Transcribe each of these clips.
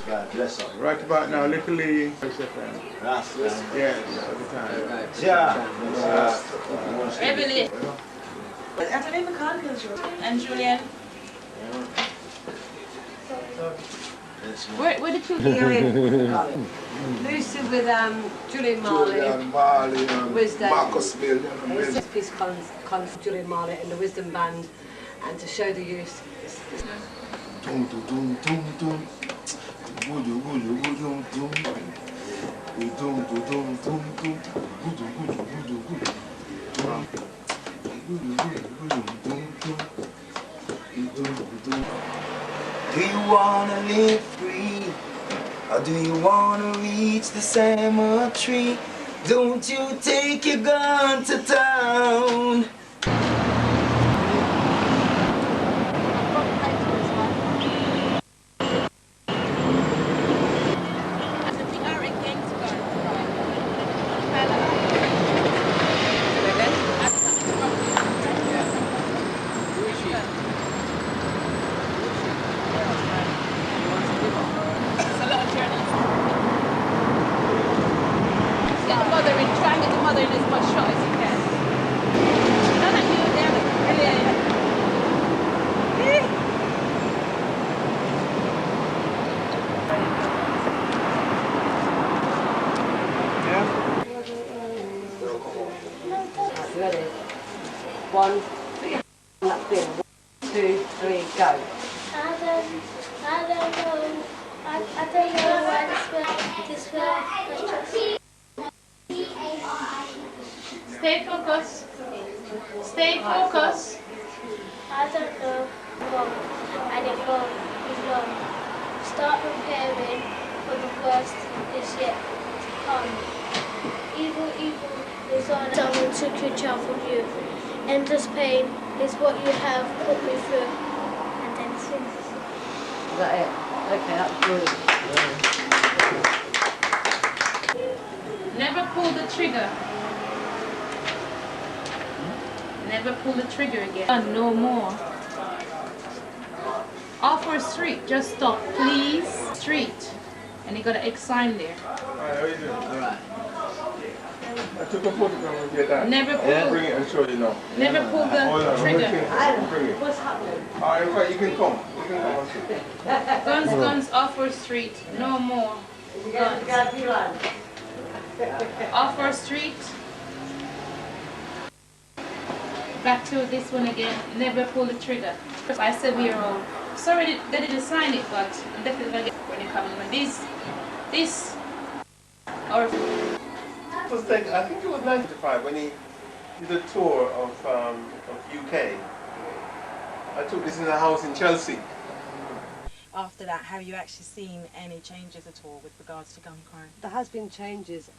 God bless her. Right about now, Little Lee. Rasta. Yes, at the time. Yeah. Emily. And Julian. Where did you go? Lucy with Julian Marley. Julian Marley, Wisdom. Marcus Mill. It's piece cons Julian Marley and the Wisdom Band, and to show the youth. Do you wanna live free, or do you wanna reach the cemetery? Don't you take your gun to town. Ready? 1, 2, 3, go. I don't know. I don't know why this will. Stay focused. Stay focused. I don't know what, and it will start preparing for the worst is yet to come. Evil is on. Someone took your child from you. Endless pain is what you have put me through. And then it sings. Is that it? Okay, that's brilliant. Never pull the trigger. Never pull the trigger again. No more. Offer street, just stop, please. Street. And you got an X sign there. Alright, how you doing? Alright. I took a photograph of your dad. Never pull. I'll bring it and show you now. Never pull Hold the on, trigger. bring it. What's happening? Alright, okay, you can come. You can come and sit. Guns, offer street. No more. Guns. Offer street. Back to this one again. Never pull the trigger. I said we are all sorry they didn't sign it, but I'm definitely gonna get when you come in. When this or It was like, I think it was 95 when he did a tour of UK. I took this in a house in Chelsea. After that, have you actually seen any changes at all with regards to gun crime? There has been changes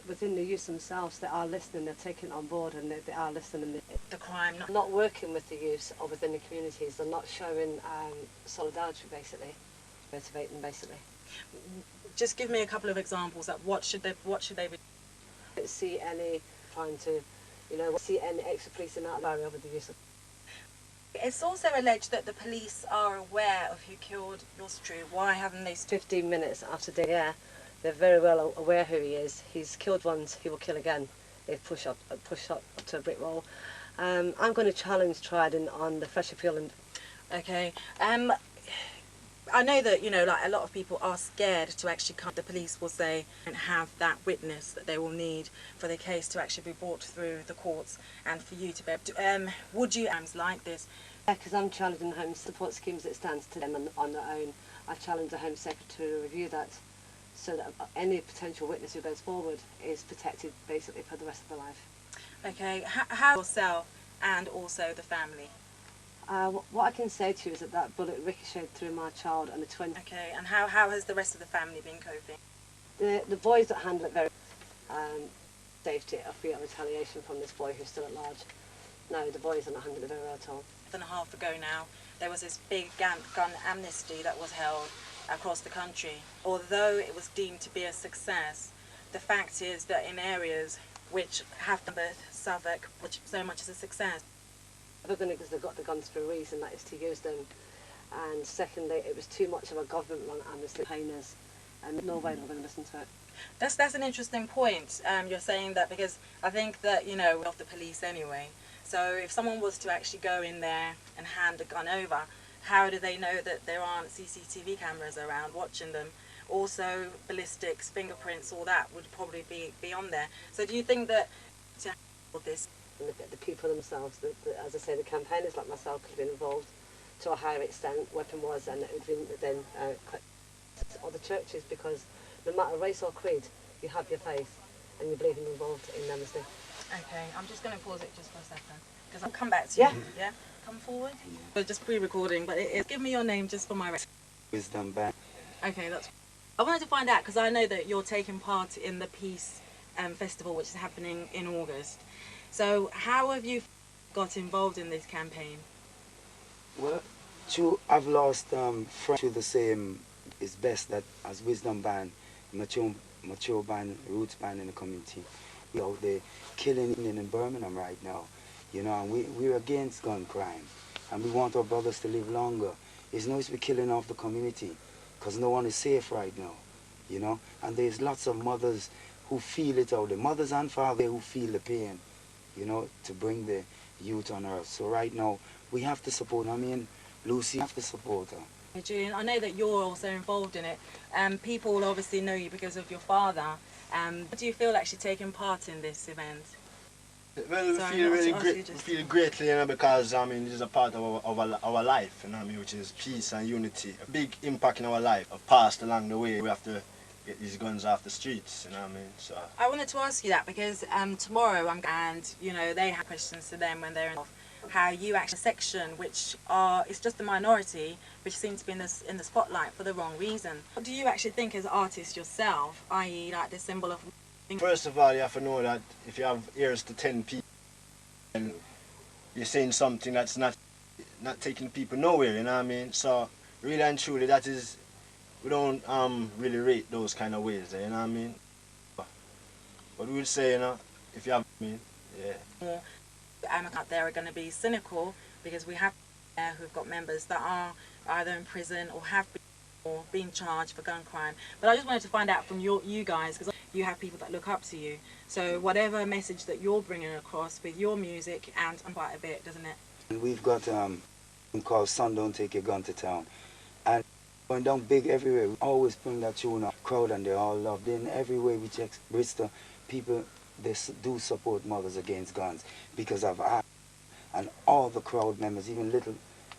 within the youth themselves. They are listening, they're taking it on board, and they are listening. The crime, Not working with the youth or within the communities. They're not showing solidarity, basically, motivating, basically. Just give me a couple of examples. That what should they be? Don't see any trying to, see any extra policing out of the area with the youth. It's also alleged that the police are aware of who killed your true. Why haven't they? 15 minutes after the yeah, they're very well aware who he is. He's killed once, he will kill again. They push up to a brick wall. I'm going to challenge Trident on the fresh appeal. Okay. I know that, like a lot of people are scared to actually come. The police will say and have that witness that they will need for the case to actually be brought through the courts and for you to be able to, would you like this? Yeah, because I'm challenging the home support schemes that stands to them on their own. I challenge the Home Secretary to review that so that any potential witness who goes forward is protected basically for the rest of their life. Okay, how yourself and also the family? What I can say to you is that bullet ricocheted through my child and the twin. Okay, and how has the rest of the family been coping? The boys that handle it very safety, I fear retaliation from this boy who's still at large. No, the boys are not handling it very well at all. A month and a half ago now, there was this big gun amnesty that was held across the country. Although it was deemed to be a success, the fact is that in areas which have Southwark, which so much is a success. Other than because they've got the guns for a reason, that is to use them. and secondly, it was too much of a government-run amnesty campaigners, and no way we're going to listen to it. That's an interesting point. You're saying that because I think that, you know, we're of the police anyway. So if someone was to actually go in there and hand a gun over, how do they know that there aren't CCTV cameras around watching them? Also, ballistics, fingerprints, all that would probably be on there. So do you think that to handle this? The people themselves, as I say, the campaigners like myself could have been involved to a higher extent, weapon-wise, and it would have been then or the churches, because no matter race or creed, you have your faith and you believe in involved in amnesty. Okay, I'm just going to pause it just for a second because I'll come back to you. Yeah. Yeah, come forward. We're just pre-recording, but give me your name just for my record. Wisdom Band. Okay, that's. I wanted to find out because I know that you're taking part in the Peace Festival, which is happening in August. So, how have you got involved in this campaign? Well, I've lost friends to the same. It's best that as Wisdom Band, mature band, roots band in the community, we out there killing in Birmingham right now, you know, and we're against gun crime, and we want our brothers to live longer. It's nice we're killing off the community, because no one is safe right now, you know, and there's lots of mothers who feel it out there, mothers and fathers who feel the pain, you know, to bring the youth on earth. So right now, we have to support, I mean, Lucy, have to support her. Julian, I know that you're also involved in it. People obviously know you because of your father. Do you feel actually taking part in this event? Well, we feel really great. We feel greatly, you know, because I mean, this is a part of our life, you know, what I mean, which is peace and unity. A big impact in our life, passed along the way. We have to get these guns off the streets, you know what I mean. So I wanted to ask you that because tomorrow you know, they have questions to them when they're in. How you actually section which it's just the minority which seem to be in the spotlight for the wrong reason. What do you actually think as an artist yourself, i.e. like the symbol of... First of all, you have to know that if you have ears to 10 people and you're saying something that's not taking people nowhere, you know what I mean? So really and truly, that is, we don't really rate those kind of ways, you know what I mean? But we would say, you know, if you have, I mean, yeah. Out there are going to be cynical because we have who've got members that are either in prison or have been or being charged for gun crime. But I just wanted to find out from you guys, because you have people that look up to you. So whatever message that you're bringing across with your music and quite a bit, doesn't it? We've got called Son Don't Take Your Gun to Town, and going down big everywhere. We always bring that tune up, crowd, and they all love. Then everywhere we check Bristol, people, they do support Mothers Against Guns because of us. And all the crowd members, even little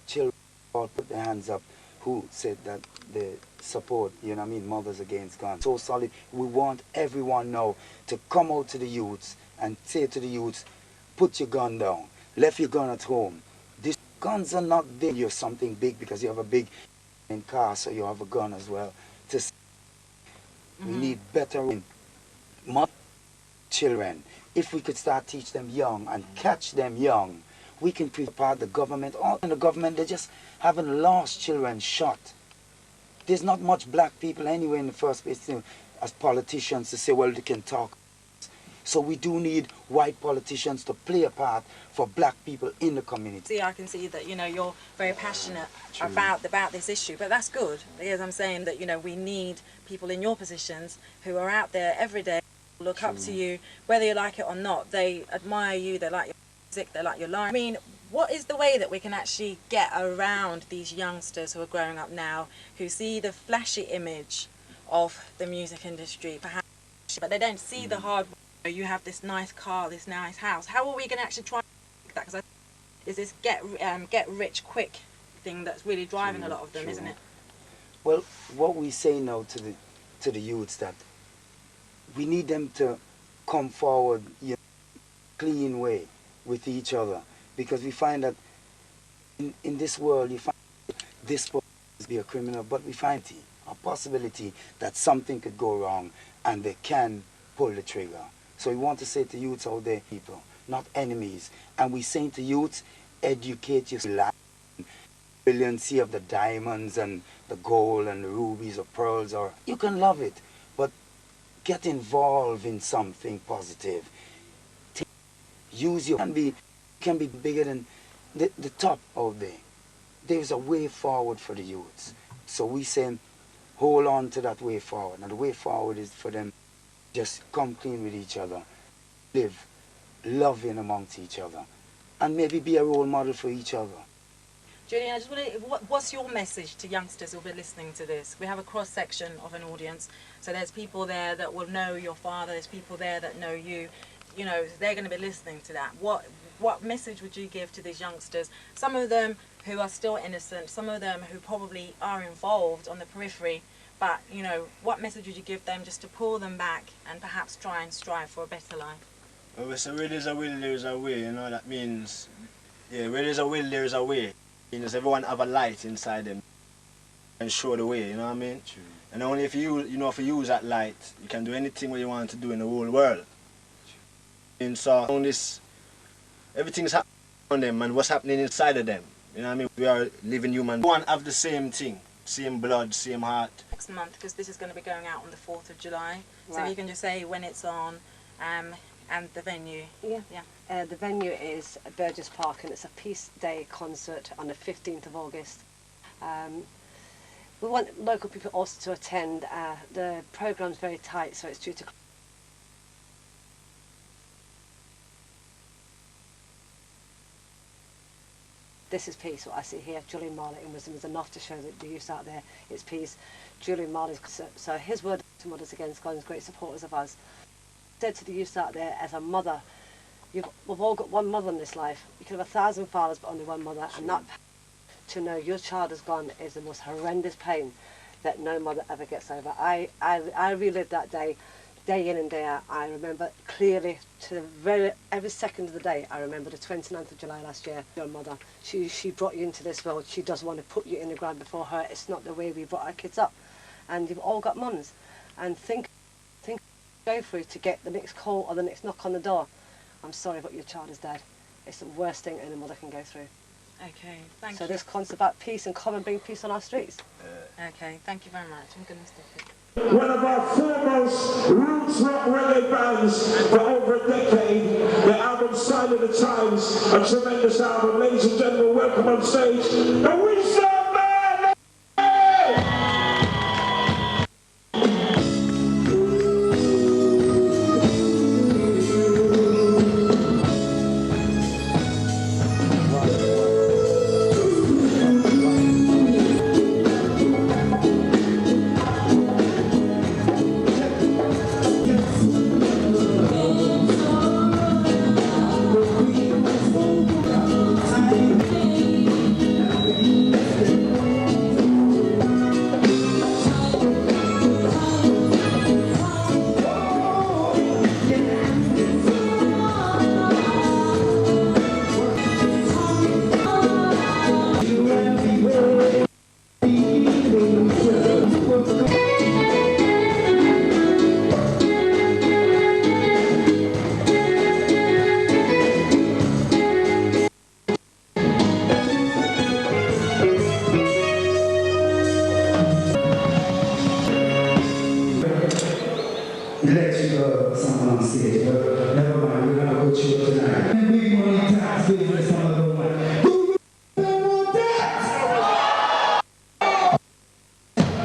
children, all put their hands up who said that they support, you know what I mean, Mothers Against Guns. So solid. We want everyone now to come out to the youths and say to the youths, put your gun down, left your gun at home. These guns are not there. You're something big because you have a big in car, so you have a gun as well. We need better children. If we could start teach them young and catch them young, we can prepare the government. All in the government, they just haven't lost children shot. There's not much black people anyway in the first place, you know, as politicians to say, well, they can talk. So we do need white politicians to play a part for black people in the community. See, I can see that, you know, you're very passionate about this issue, but that's good, because I'm saying that, you know, we need people in your positions who are out there every day, look up to you, whether you like it or not. They admire you, they like your music, they like your line. I mean, what is the way that we can actually get around these youngsters who are growing up now, who see the flashy image of the music industry, perhaps, but they don't see the hard work? You have this nice car, this nice house. How are we going to actually try that? Because is this get rich quick thing that's really driving a lot of them, isn't it? Well, what we say now to the youths, that we need them to come forward, you know, clean way with each other, because we find that in this world, you find this person to be a criminal, but we find a possibility that something could go wrong and they can pull the trigger. So we want to say to youths out there, people, not enemies. And we say to youths, educate yourself. Brilliancy of the diamonds and the gold and the rubies or pearls, or you can love it, but get involved in something positive. Use your can be bigger than the top out there. there's a way forward for the youths. So we say, hold on to that way forward. And the way forward is for them just come clean with each other, live loving amongst each other, and maybe be a role model for each other. Julian, I just want to, what's your message to youngsters who'll be listening to this? We have a cross-section of an audience, so there's people there that will know your father, there's people there that know you, you know, they're going to be listening to that. What message would you give to these youngsters? Some of them who are still innocent, some of them who probably are involved on the periphery, but, you know, what message would you give them just to pull them back and perhaps try and strive for a better life? Well, so where there's a will, there's a way, you know, that means, yeah, where there's a will, there's a way. It means everyone have a light inside them and show the way, you know what I mean? True. And only if you if you use that light, you can do anything what you want to do in the whole world. True. And so on this, everything's happening on them and what's happening inside of them. You know what I mean? We are living humans. Everyone have the same thing, same blood, same heart. Next month, because this is going to be going out on the 4th of July. So Right. you can just say when it's on and the venue. Yeah. The venue is Burgess Park, and it's a Peace Day concert on the 15th of August. We want local people also to attend. The programme's very tight, so it's due to... This is peace, what I see here. Julian Marley in Wisdom is enough to show the youth out there it's peace. Julian Marley's... So his word to Mothers Against Guns, great supporters of us. Said to the youth out there, as a mother, we've all got one mother in this life. You can have 1,000 fathers but only one mother, and that to know your child is gone is the most horrendous pain that no mother ever gets over. I relived that day in and day out. I remember clearly to every second of the day. I remember the 29th of July last year. Your mother, she brought you into this world. She doesn't want to put you in the ground before her. It's not the way we brought our kids up. And you've all got mums, and think go through to get the next call or the next knock on the door. I'm sorry, but your child is dead. It's the worst thing any mother can go through. Okay, thank you. So this concept about peace and come and bring peace on our streets. Okay, thank you very much. I'm going to stop it. One of our foremost roots rock reggae bands for over a decade. The album Sign of the Times, a tremendous album. Ladies and gentlemen, welcome on stage, the Wisdom Man! Let you go someone on stage, but never mind, we're gonna go through it tonight. And we want to tax business on the one.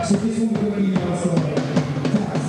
So this one will be also tax.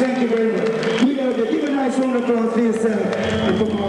Thank you very much. We love you. Give a nice round of applause for yourself and for